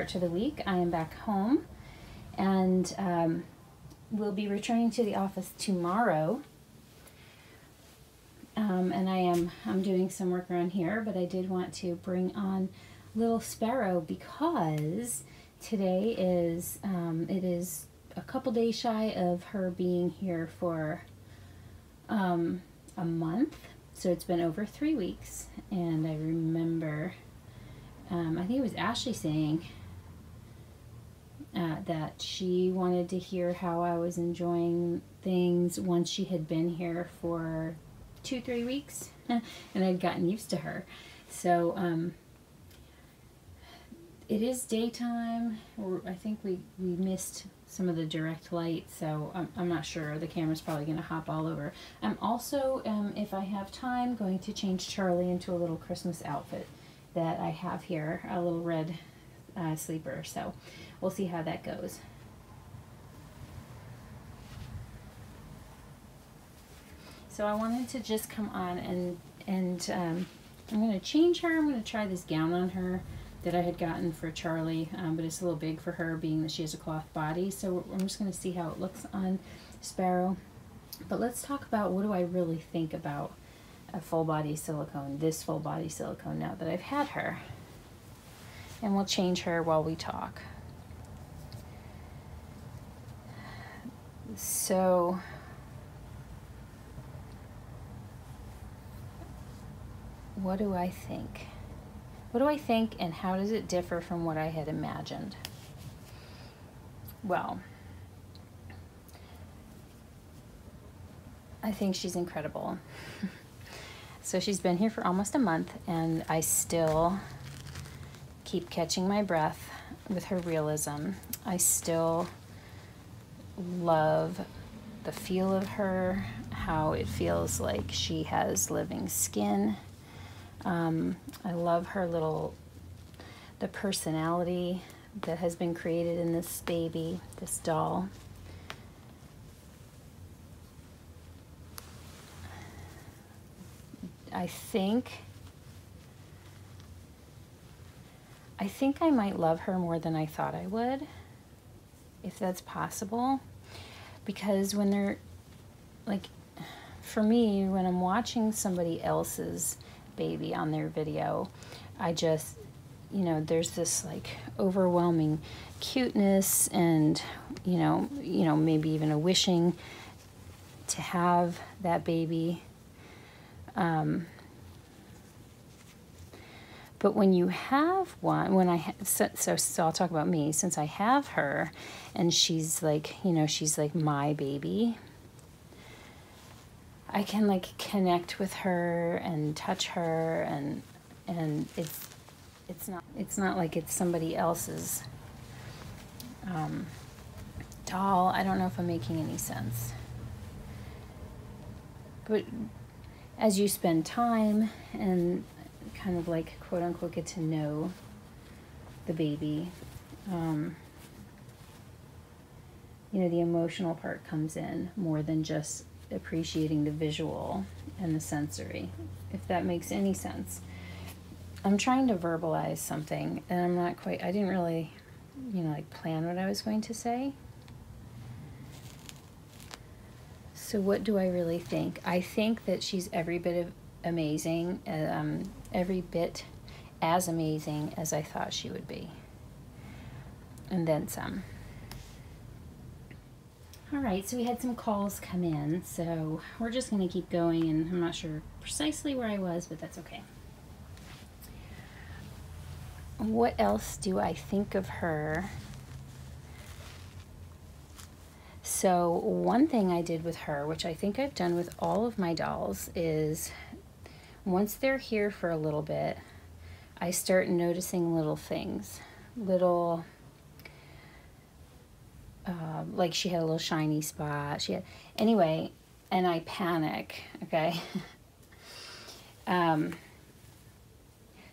start to the week. I am back home, and will be returning to the office tomorrow. And I'm doing some work around here, but I did want to bring on little Sparrow because today is it is a couple days shy of her being here for a month. So it's been over 3 weeks, and I remember I think it was Ashley saying that she wanted to hear how I was enjoying things once she had been here for 2-3 weeks and I'd gotten used to her. So it is daytime. I think we missed some of the direct light, so I'm not sure. The camera's probably going to hop all over. I'm also, if I have time, going to change Charlie into a little Christmas outfit that I have here, a little red sleeper. So we'll see how that goes. So I wanted to just come on and I'm going to change her. I'm going to try this gown on her that I had gotten for Charlie, but it's a little big for her, being that she has a cloth body. So I'm just going to see how it looks on Sparrow. But let's talk about, what do I really think about a full body silicone, this full body silicone, now that I've had her. And we'll change her while we talk. So what do I think? What do I think, and how does it differ from what I had imagined? Well, I think she's incredible. So she's been here for almost a month, and I still keep catching my breath with her realism. I still love the feel of her, how it feels like she has living skin. I love her the personality that has been created in this baby, this doll. I think I might love her more than I thought I would, if that's possible, because when they're, like, for me, when I'm watching somebody else's baby on their video, I just, you know, there's this like overwhelming cuteness, and you know, maybe even a wishing to have that baby. But when you have one, so I'll talk about me, since I have her, and she's like, you know, she's like my baby. I can like connect with her and touch her, and it's not like it's somebody else's doll. I don't know if I'm making any sense. But as you spend time and kind of like quote unquote get to know the baby, you know, the emotional part comes in more than just appreciating the visual and the sensory, if that makes any sense. I'm trying to verbalize something, and I'm not quite, I didn't really, you know, like plan what I was going to say. So what do I really think? I think that she's every bit of amazing, every bit as amazing as I thought she would be, and then some. All right, so we had some calls come in, so we're just going to keep going, and I'm not sure precisely where I was, but that's okay. What else do I think of her? So one thing I did with her, which I think I've done with all of my dolls, is once they're here for a little bit, I start noticing little things, like she had a little shiny spot. Anyway, and I panic, okay?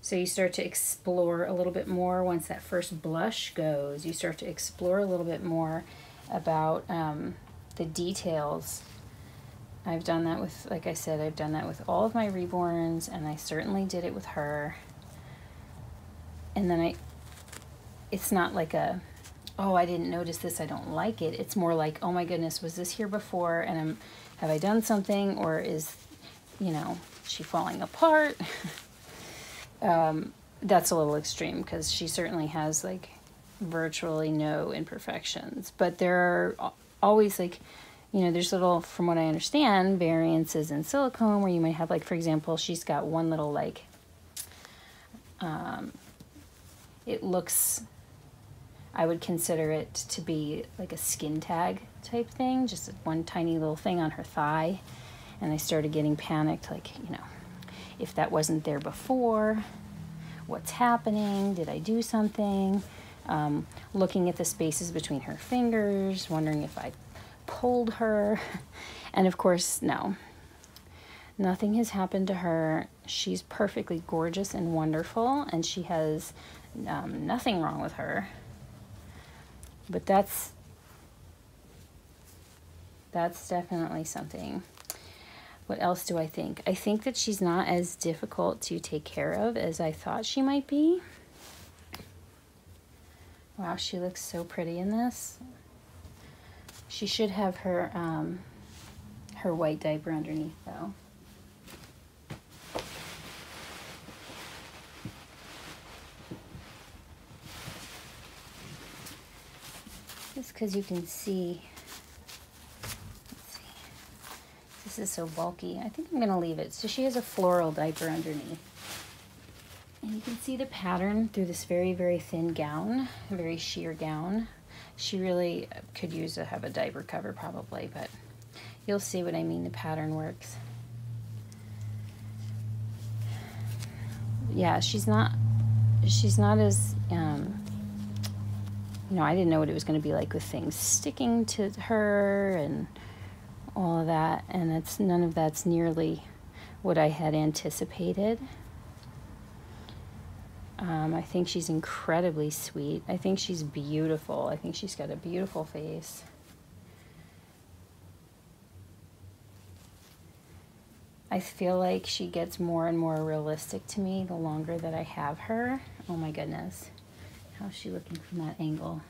So you start to explore a little bit more. Once that first blush goes, you start to explore a little bit more about the details. I've done that with, like I said, I've done that with all of my reborns, and I certainly did it with her. And then it's not like a, oh, I didn't notice this, I don't like it. It's more like, oh my goodness, was this here before? And have I done something? Or is, you know, she falling apart? That's a little extreme because she certainly has like virtually no imperfections. But there are always like, you know, there's little, from what I understand, variances in silicone where you might have like, for example, she's got one little like, it looks, I would consider it to be like a skin tag type thing, just one tiny little thing on her thigh. And I started getting panicked, like, you know, if that wasn't there before, what's happening? Did I do something? Looking at the spaces between her fingers, wondering if I pulled her. And of course, no. Nothing has happened to her. She's perfectly gorgeous and wonderful, and she has nothing wrong with her. But that's definitely something. What else do I think? I think that she's not as difficult to take care of as I thought she might be. Wow, she looks so pretty in this. She should have her her white diaper underneath though. Just because you can see. This is so bulky. I think I'm going to leave it. So she has a floral diaper underneath. And you can see the pattern through this very, very thin gown, a very sheer gown. She really could use to have a diaper cover probably, but you'll see what I mean. The pattern works. Yeah, she's not as, you know, I didn't know what it was going to be like with things sticking to her and all of that, and none of that's nearly what I had anticipated. I think she's incredibly sweet. I think she's beautiful. I think she's got a beautiful face. I feel like she gets more and more realistic to me the longer that I have her. Oh my goodness. How's she looking from that angle?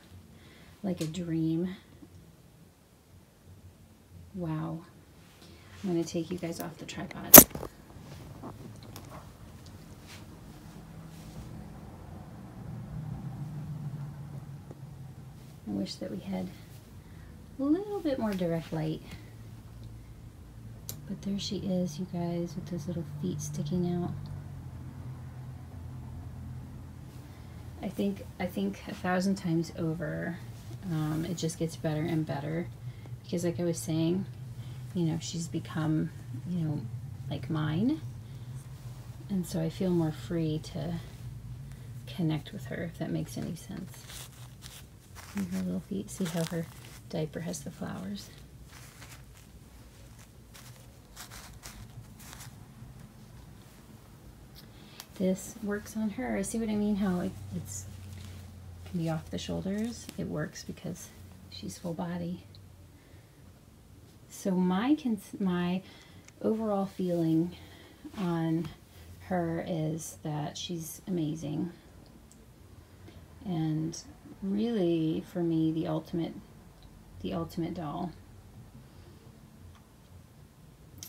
Like a dream. Wow. I'm going to take you guys off the tripod. I wish that we had a little bit more direct light. But there she is, you guys, with those little feet sticking out. I think 1,000 times over, it just gets better and better. Because like I was saying, you know, she's become, you know, like mine. And so I feel more free to connect with her, if that makes any sense. And her little feet, see how her diaper has the flowers. This works on her. See what I mean? How it's can be off the shoulders. It works because she's full body. So my overall feeling on her is that she's amazing. And really, for me, the ultimate doll.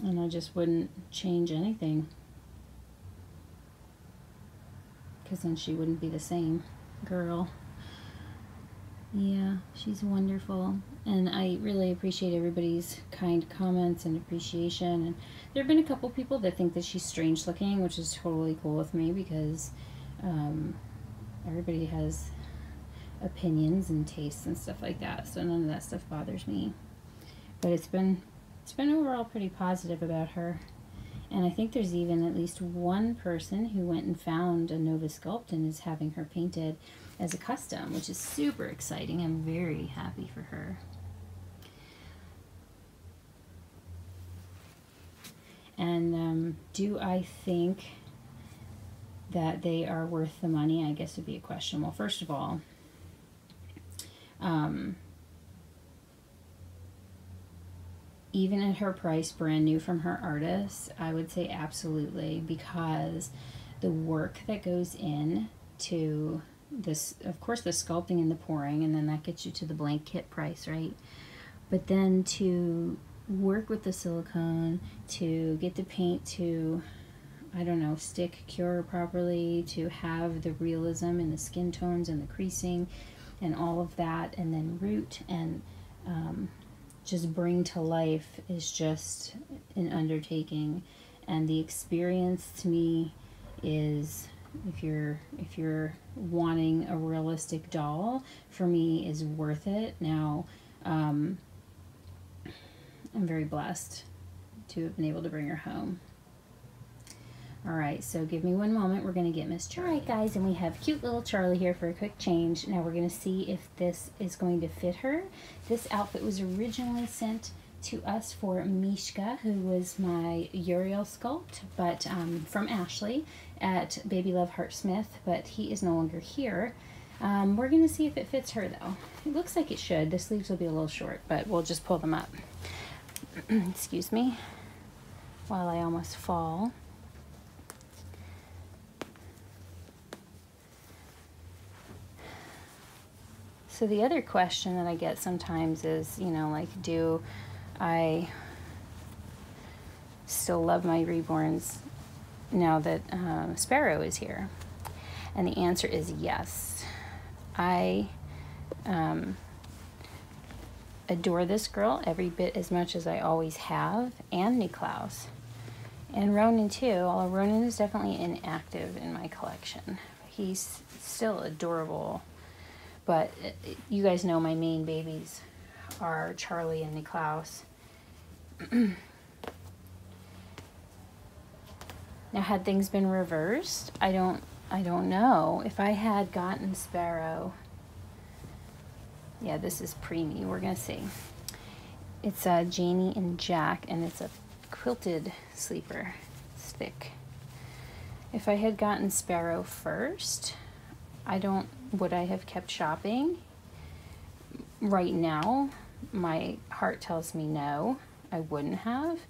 And I just wouldn't change anything. Because then she wouldn't be the same girl. Yeah, she's wonderful. And I really appreciate everybody's kind comments and appreciation. And there have been a couple people that think that she's strange looking, which is totally cool with me because everybody has opinions and tastes and stuff like that. So none of that stuff bothers me. But it's been overall pretty positive about her. And I think there's even at least one person who went and found a Nova Sculpt and is having her painted as a custom, which is super exciting. I'm very happy for her. And do I think that they are worth the money? I guess would be a question. Well, first of all, even at her price, brand new from her artist, I would say absolutely, because the work that goes in to this, of course, the sculpting and the pouring, and then that gets you to the blank kit price, right? But then to work with the silicone, to get the paint to, I don't know, stick, cure properly, to have the realism in the skin tones and the creasing and all of that, and then root and just bring to life is just an undertaking. And the experience to me is, if you're wanting a realistic doll, for me, is worth it. Now, I'm very blessed to have been able to bring her home. All right, so give me one moment. We're going to get Miss Charli. All right, guys, and we have cute little Charli here for a quick change. Now we're going to see if this is going to fit her. This outfit was originally sent to us for Mishka, who was my Uriel sculpt, but from Ashley at Baby Love Heartsmith, but he is no longer here. We're going to see if it fits her, though. It looks like it should. The sleeves will be a little short, but we'll just pull them up. Excuse me, while I almost fall. So the other question that I get sometimes is, you know, like, do I still love my reborns now that Sparrow is here? And the answer is yes. I adore this girl every bit as much as I always have, and Niklaus. And Ronan too, although Ronan is definitely inactive in my collection. He's still adorable. But you guys know my main babies are Charli and Niklaus. Now, had things been reversed, I don't know. If I had gotten Sparrow, yeah, this is preemie. We're gonna see. It's Janie and Jack, and it's a quilted sleeper. It's thick. If I had gotten Sparrow first, would I have kept shopping? Right now, my heart tells me no, I wouldn't have.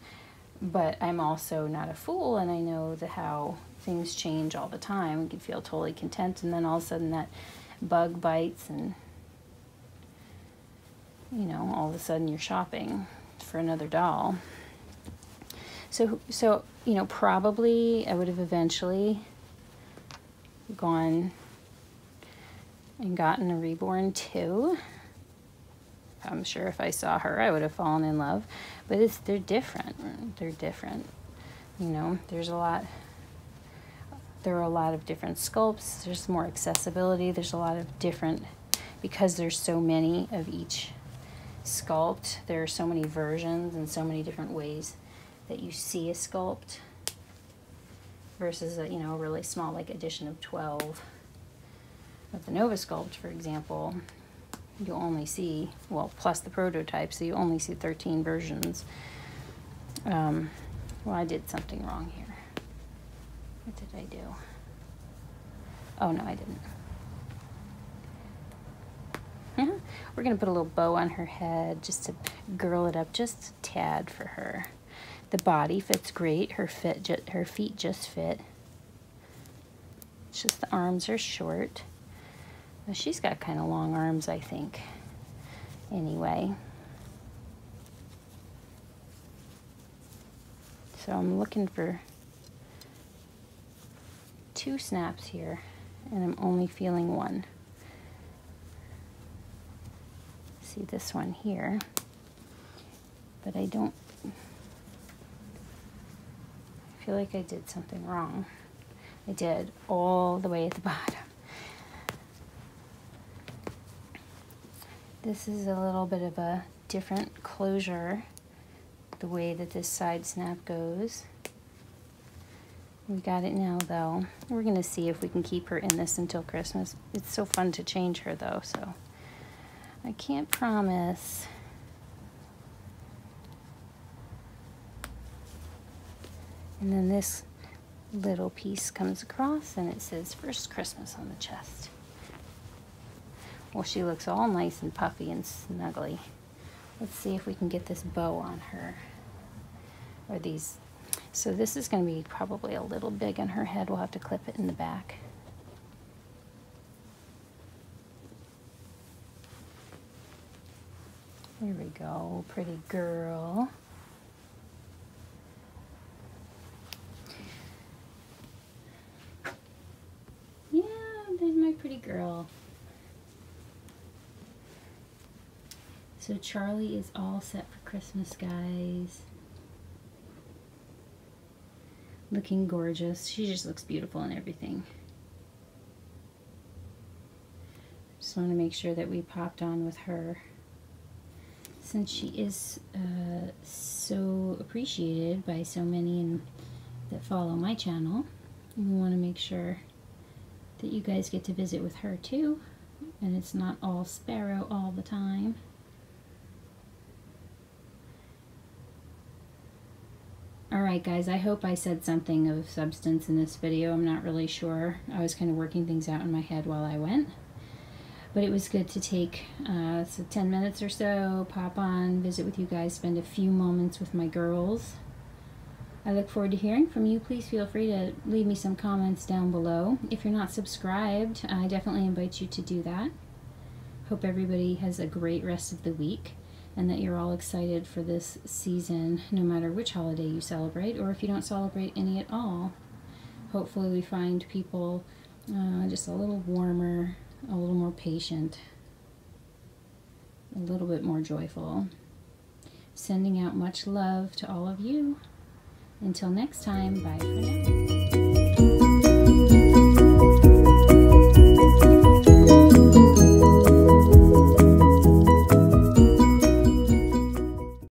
But I'm also not a fool, and I know how things change all the time. You can feel totally content, and then all of a sudden that bug bites, and you know, all of a sudden you're shopping for another doll. So you know, probably I would have eventually gone and gotten a reborn too. I'm sure if I saw her, I would have fallen in love. But they're different. They're different. You know, there are a lot of different sculpts. There's more accessibility. There's a lot of different, because there's so many of each sculpt. There are so many versions and so many different ways that you see a sculpt versus a, you know, a really small, like, edition of 12 of the Nova Sculpt, for example. You'll only see, well, plus the prototype, so you only see 13 versions. Well, I did something wrong here. What did I do? Oh, no, I didn't. We're going to put a little bow on her head just to girl it up just a tad for her. The body fits great. Her feet just fit. It's just the arms are short. Well, she's got kind of long arms, I think. Anyway. So I'm looking for 2 snaps here, and I'm only feeling 1. See this one here, but I feel like I did something wrong. I did, all the way at the bottom. This is a little bit of a different closure, the way that this side snap goes. We got it now, though. We're going to see if we can keep her in this until Christmas. It's so fun to change her, though, so I can't promise. And then this little piece comes across, and it says First Christmas on the chest. Well, she looks all nice and puffy and snuggly. Let's see if we can get this bow on her. Or these. So this is going to be probably a little big on her head. We'll have to clip it in the back. Here we go, pretty girl. Yeah, there's my pretty girl. So Charli is all set for Christmas, guys. Looking gorgeous. She just looks beautiful and everything. Just want to make sure that we popped on with her, since she is so appreciated by so many that follow my channel. We want to make sure that you guys get to visit with her too, and it's not all Sparrow all the time. Alright guys, I hope I said something of substance in this video. I'm not really sure. I was kind of working things out in my head while I went. But it was good to take 10 minutes or so, pop on, visit with you guys, spend a few moments with my girls. I look forward to hearing from you. Please feel free to leave me some comments down below. If you're not subscribed, I definitely invite you to do that. Hope everybody has a great rest of the week, and that you're all excited for this season, no matter which holiday you celebrate, or if you don't celebrate any at all. Hopefully we find people just a little warmer, a little more patient, a little bit more joyful. Sending out much love to all of you. Until next time, bye for now.